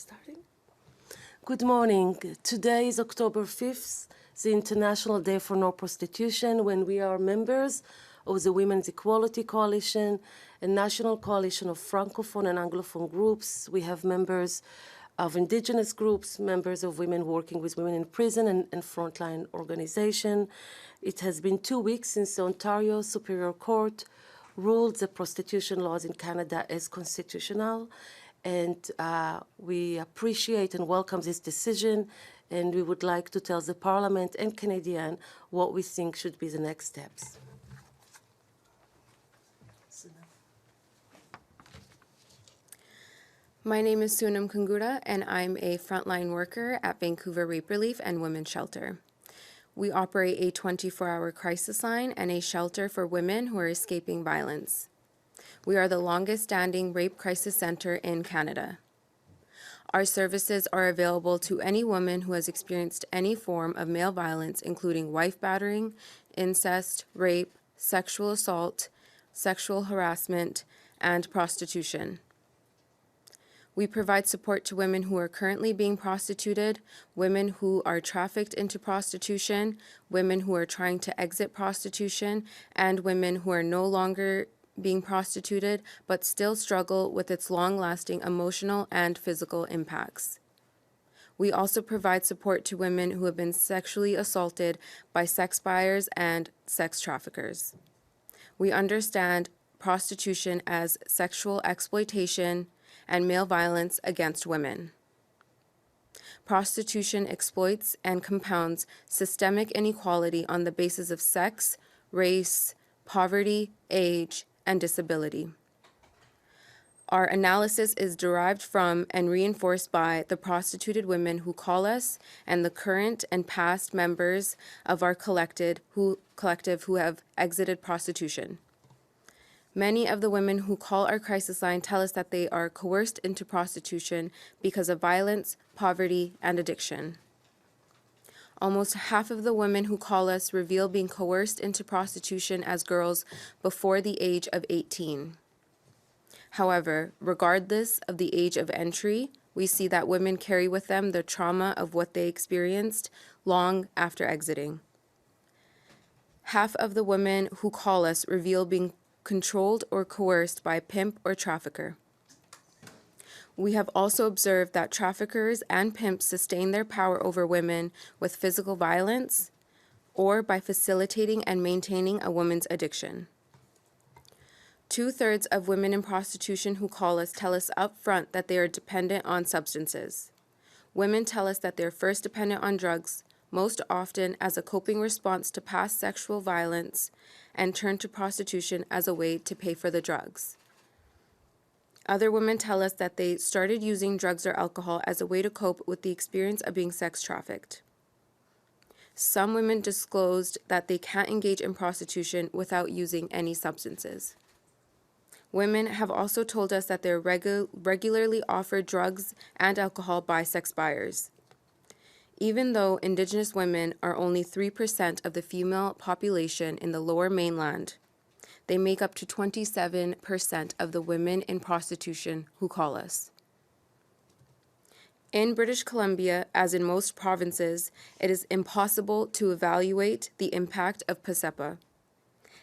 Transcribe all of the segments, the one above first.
Starting. Good morning. Today is October 5th, the International Day for No Prostitution, when we are members of the Women's Equality Coalition, a national coalition of Francophone and Anglophone groups. We have members of Indigenous groups, members of women working with women in prison and frontline organization. It has been 2 weeks since the Ontario Superior Court ruled the prostitution laws in Canada as constitutional. And we appreciate and welcome this decision, and we would like to tell the Parliament and Canadian what we think should be the next steps. My name is Sonam Khangura, and I'm a frontline worker at Vancouver Rape Relief and Women's Shelter. We operate a 24-hour crisis line and a shelter for women who are escaping violence. We are the longest-standing rape crisis center in Canada. Our services are available to any woman who has experienced any form of male violence, including wife battering, incest, rape, sexual assault, sexual harassment, and prostitution. We provide support to women who are currently being prostituted, women who are trafficked into prostitution, women who are trying to exit prostitution, and women who are no longer being prostituted but still struggle with its long-lasting emotional and physical impacts. We also provide support to women who have been sexually assaulted by sex buyers and sex traffickers. We understand prostitution as sexual exploitation and male violence against women. Prostitution exploits and compounds systemic inequality on the basis of sex, race, poverty, age, and disability. Our analysis is derived from and reinforced by the prostituted women who call us and the current and past members of our collective who have exited prostitution. Many of the women who call our crisis line tell us that they are coerced into prostitution because of violence, poverty, and addiction. Almost half of the women who call us reveal being coerced into prostitution as girls before the age of 18. However, regardless of the age of entry, we see that women carry with them the trauma of what they experienced long after exiting. Half of the women who call us reveal being controlled or coerced by a pimp or trafficker. We have also observed that traffickers and pimps sustain their power over women with physical violence or by facilitating and maintaining a woman's addiction. 2/3 of women in prostitution who call us tell us up front that they are dependent on substances. Women tell us that they're first dependent on drugs, most often as a coping response to past sexual violence, and turn to prostitution as a way to pay for the drugs. Other women tell us that they started using drugs or alcohol as a way to cope with the experience of being sex trafficked. Some women disclosed that they can't engage in prostitution without using any substances. Women have also told us that they're regularly offered drugs and alcohol by sex buyers. Even though Indigenous women are only 3% of the female population in the Lower Mainland, they make up to 27% of the women in prostitution who call us. In British Columbia, as in most provinces, it is impossible to evaluate the impact of PSEPA,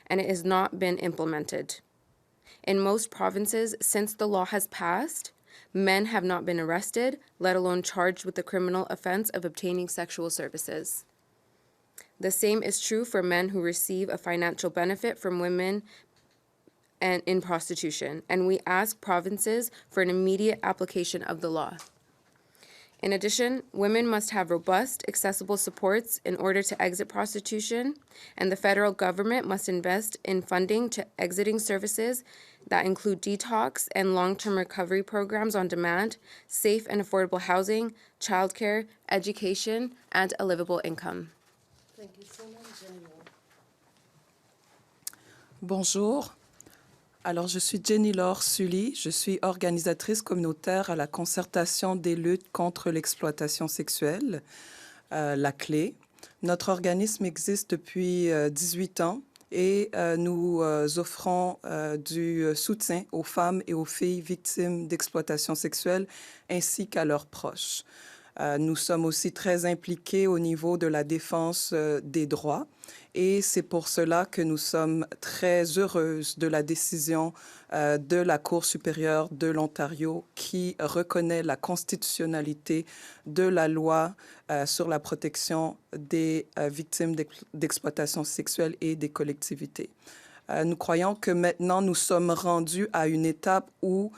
and it has not been implemented. In most provinces, since the law has passed, men have not been arrested, let alone charged with the criminal offense of obtaining sexual services. The same is true for men who receive a financial benefit from women and in prostitution, and we ask provinces for an immediate application of the law. In addition, women must have robust, accessible supports in order to exit prostitution, and the federal government must invest in funding to exiting services that include detox and long-term recovery programs on demand, safe and affordable housing, childcare, education, and a livable income. Thank you so much, Jennie-Laure. Bonjour. Alors, je suis Jennie-Laure Sully. Je suis organisatrice communautaire à la Concertation des luttes contre l'exploitation sexuelle, la clé. Notre organisme existe depuis 18 ans et nous offrons du soutien aux femmes et aux filles victimes d'exploitation sexuelle ainsi qu'à leurs proches. Nous sommes aussi très impliqués au niveau de la défense des droits et c'est pour cela que nous sommes très heureuses de la décision de la Cour supérieure de l'Ontario qui reconnaît la constitutionnalité de la loi sur la protection des victimes d'exploitation sexuelle et des collectivités. Nous croyons que maintenant nous sommes rendus à une étape où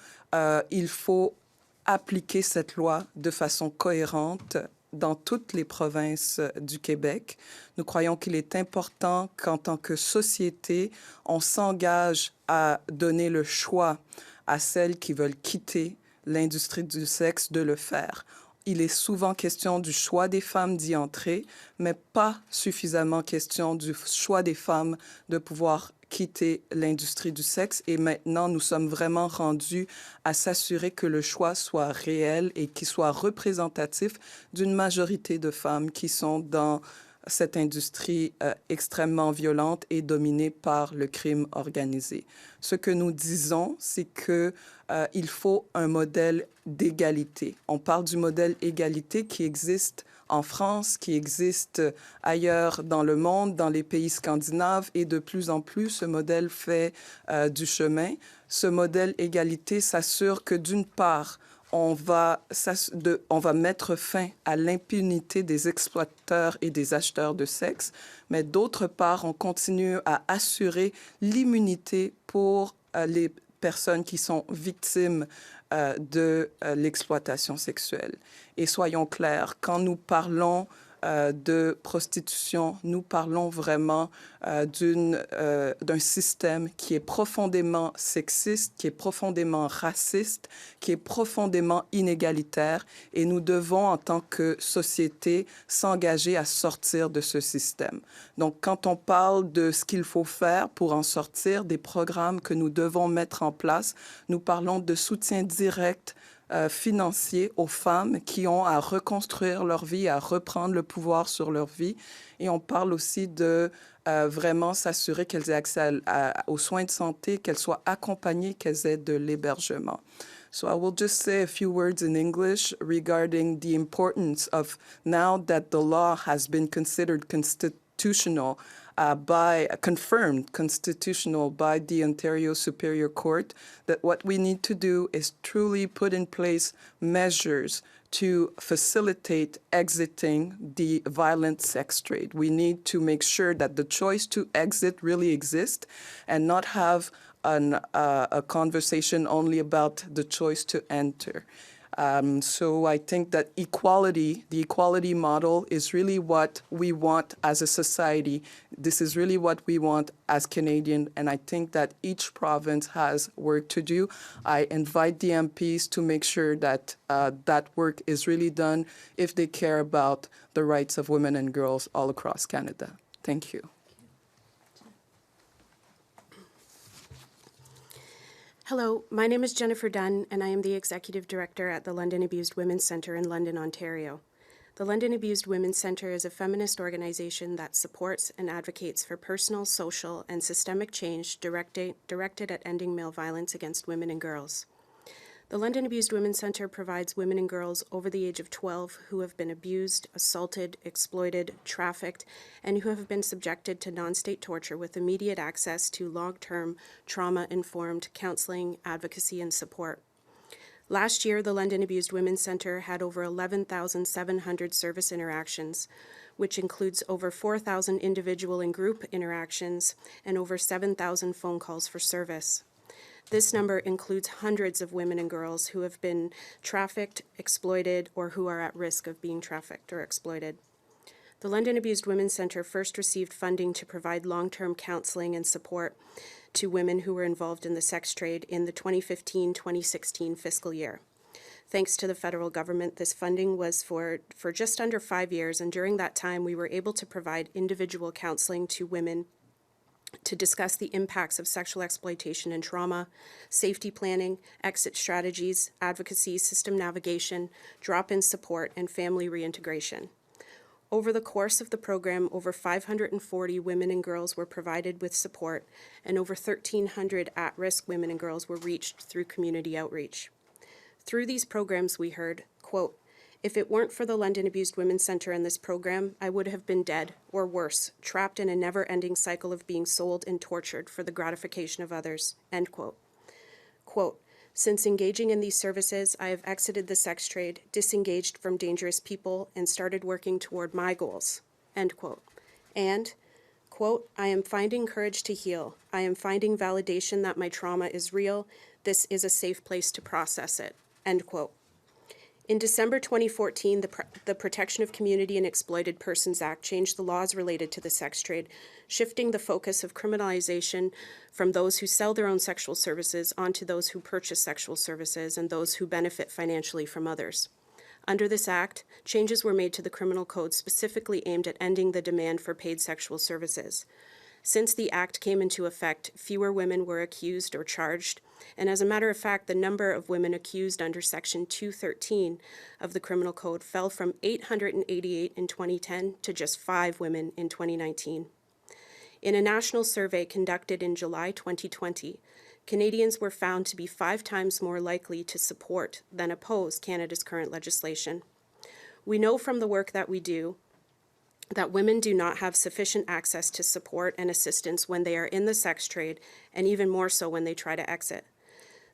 il faut appliquer cette loi de façon cohérente dans toutes les provinces du Québec. Nous croyons qu'il est important qu'en tant que société, on s'engage à donner le choix à celles qui veulent quitter l'industrie du sexe de le faire. Il est souvent question du choix des femmes d'y entrer, mais pas suffisamment question du choix des femmes de pouvoir quitter l'industrie du sexe. Et maintenant, nous sommes vraiment rendus à s'assurer que le choix soit réel et qu'il soit représentatif d'une majorité de femmes qui sont dans cette industrie extrêmement violente et dominée par le crime organisé. Ce que nous disons, c'est que il faut un modèle d'égalité. On parle du modèle égalité qui existe en France, qui existe ailleurs dans le monde, dans les pays scandinaves, et de plus en plus, ce modèle fait du chemin. Ce modèle égalité s'assure que d'une part, on va mettre fin à l'impunité des exploiteurs et des acheteurs de sexe, mais d'autre part, on continue à assurer l'immunité pour les personnes qui sont victimes de l'exploitation sexuelle. Et soyons clairs, quand nous parlons de prostitution, nous parlons vraiment d'un système qui est profondément sexiste, qui est profondément raciste, qui est profondément inégalitaire, et nous devons, en tant que société, s'engager à sortir de ce système. Donc, quand on parle de ce qu'il faut faire pour en sortir, des programmes que nous devons mettre en place, nous parlons de soutien direct financiers aux femmes qui ont à reconstruire leur vie, à reprendre le pouvoir sur leur vie. Et on parle aussi de vraiment s'assurer qu'elles aient accès aux soins de santé, qu'elles soient accompagnées, qu'elles aient de l'hébergement. So I will just say a few words in English regarding the importance of, now that the law has been considered constitutional, confirmed constitutional by the Ontario Superior Court, that what we need to do is truly put in place measures to facilitate exiting the violent sex trade. We need to make sure that the choice to exit really exists and not have a conversation only about the choice to enter. So I think that the equality model is really what we want as a society. This is really what we want as Canadians, and I think that each province has work to do. I invite the MPs to make sure that that work is really done if they care about the rights of women and girls all across Canada. Thank you. Hello, my name is Jennifer Dunn, and I am the Executive Director at the London Abused Women's Centre in London, Ontario. The London Abused Women's Centre is a feminist organization that supports and advocates for personal, social, and systemic change directed at ending male violence against women and girls. The London Abused Women's Centre provides women and girls over the age of 12 who have been abused, assaulted, exploited, trafficked, and who have been subjected to non-state torture with immediate access to long-term, trauma-informed counseling, advocacy, and support. Last year, the London Abused Women's Centre had over 11,700 service interactions, which includes over 4,000 individual and group interactions and over 7,000 phone calls for service. This number includes hundreds of women and girls who have been trafficked, exploited, or who are at risk of being trafficked or exploited. The London Abused Women's Centre first received funding to provide long-term counseling and support to women who were involved in the sex trade in the 2015-2016 fiscal year. Thanks to the federal government, this funding was for just under 5 years, and during that time we were able to provide individual counseling to women to discuss the impacts of sexual exploitation and trauma, safety planning, exit strategies, advocacy, system navigation, drop-in support, and family reintegration. Over the course of the program, over 540 women and girls were provided with support, and over 1,300 at-risk women and girls were reached through community outreach. Through these programs, we heard, quote, "If it weren't for the London Abused Women's Centre and this program, I would have been dead, or worse, trapped in a never-ending cycle of being sold and tortured for the gratification of others," end quote. Quote, "Since engaging in these services, I have exited the sex trade, disengaged from dangerous people, and started working toward my goals," end quote. And, quote, "I am finding courage to heal. I am finding validation that my trauma is real. This is a safe place to process it," end quote. In December 2014, the Protection of Community and Exploited Persons Act changed the laws related to the sex trade, shifting the focus of criminalization from those who sell their own sexual services onto those who purchase sexual services and those who benefit financially from others. Under this act, changes were made to the criminal code specifically aimed at ending the demand for paid sexual services. Since the act came into effect, fewer women were accused or charged, and as a matter of fact, the number of women accused under Section 213 of the Criminal Code fell from 888 in 2010 to just 5 women in 2019. In a national survey conducted in July 2020, Canadians were found to be 5 times more likely to support than oppose Canada's current legislation. We know from the work that we do that women do not have sufficient access to support and assistance when they are in the sex trade, and even more so when they try to exit.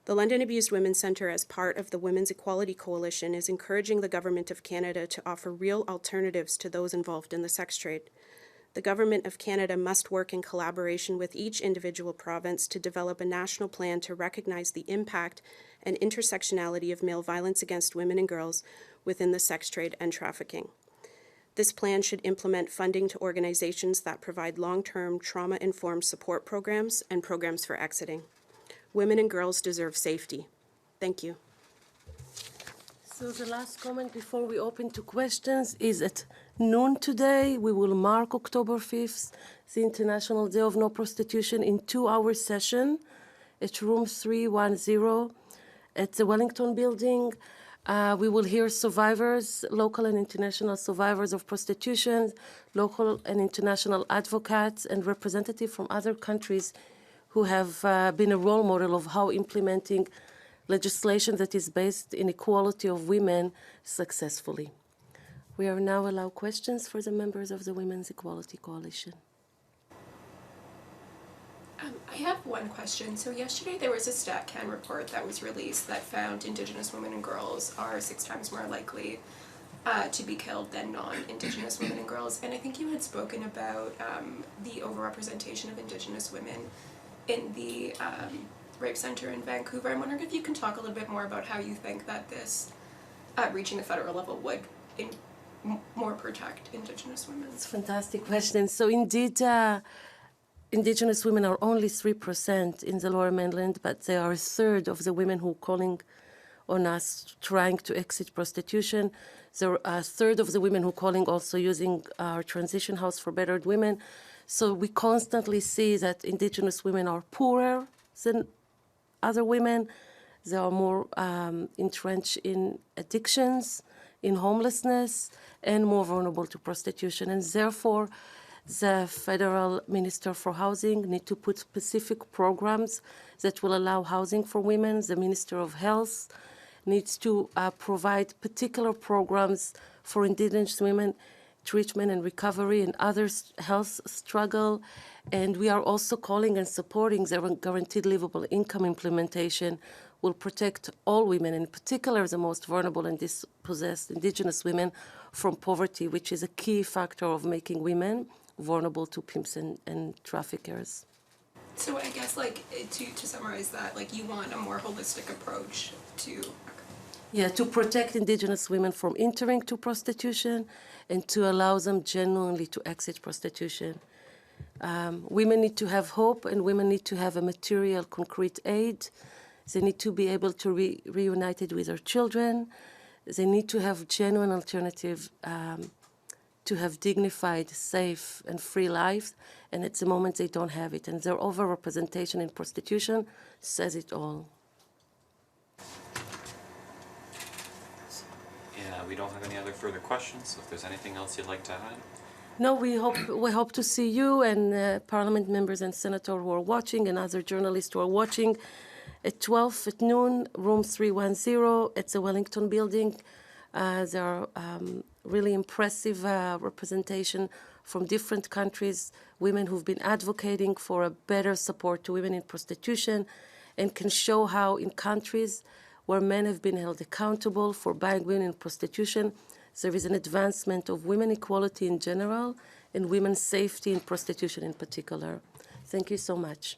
The London Abused Women's Centre, as part of the Women's Equality Coalition, is encouraging the Government of Canada to offer real alternatives to those involved in the sex trade. The Government of Canada must work in collaboration with each individual province to develop a national plan to recognize the impact and intersectionality of male violence against women and girls within the sex trade and trafficking. This plan should implement funding to organizations that provide long-term trauma-informed support programs and programs for exiting. Women and girls deserve safety. Thank you. So the last comment before we open to questions is at noon today, we will mark October 5th, the International Day of No Prostitution, in 2-hour session at room 310 at the Wellington Building. We will hear survivors, local and international survivors of prostitution, local and international advocates, and representatives from other countries who have been a role model of how implementing legislation that is based in equality of women successfully. We are now allowed questions for the members of the Women's Equality Coalition. I have one question. So yesterday there was a StatCan report that was released that found Indigenous women and girls are 6 times more likely to be killed than non-Indigenous women and girls. And I think you had spoken about the overrepresentation of Indigenous women in the rape center in Vancouver. I'm wondering if you can talk a little bit more about how you think that this, reaching the federal level, would more protect Indigenous women. It's a fantastic question. So indeed, Indigenous women are only 3% in the Lower Mainland, but they are a third of the women who are calling on us trying to exit prostitution. There are a third of the women who are calling also using our transition house for battered women. So we constantly see that Indigenous women are poorer than other women. They are more entrenched in addictions, in homelessness, and more vulnerable to prostitution. And therefore, the Federal Minister for Housing need to put specific programs that will allow housing for women. The Minister of Health needs to provide particular programs for Indigenous women, treatment and recovery and other health struggle. And we are also calling and supporting the guaranteed livable income implementation will protect all women, in particular the most vulnerable and dispossessed Indigenous women, from poverty, which is a key factor of making women vulnerable to pimps and traffickers. So I guess, like, to summarize that, like, you want a more holistic approach to... Yeah, to protect Indigenous women from entering to prostitution and to allow them genuinely to exit prostitution. Women need to have hope, and women need to have a material, concrete aid. They need to be able to be reunited with their children. They need to have genuine alternative to have dignified, safe, and free lives, and at the moment they don't have it. And their overrepresentation in prostitution says it all. We don't have any other further questions, so if there's anything else you'd like to add. No, we hope to see you and Parliament members and senators who are watching and other journalists who are watching at 12 at noon, room 310. It's a Wellington building. There are really impressive representation from different countries, women who've been advocating for a better support to women in prostitution, and can show how in countries where men have been held accountable for buying women in prostitution, there is an advancement of women equality in general and women's safety in prostitution in particular. Thank you so much.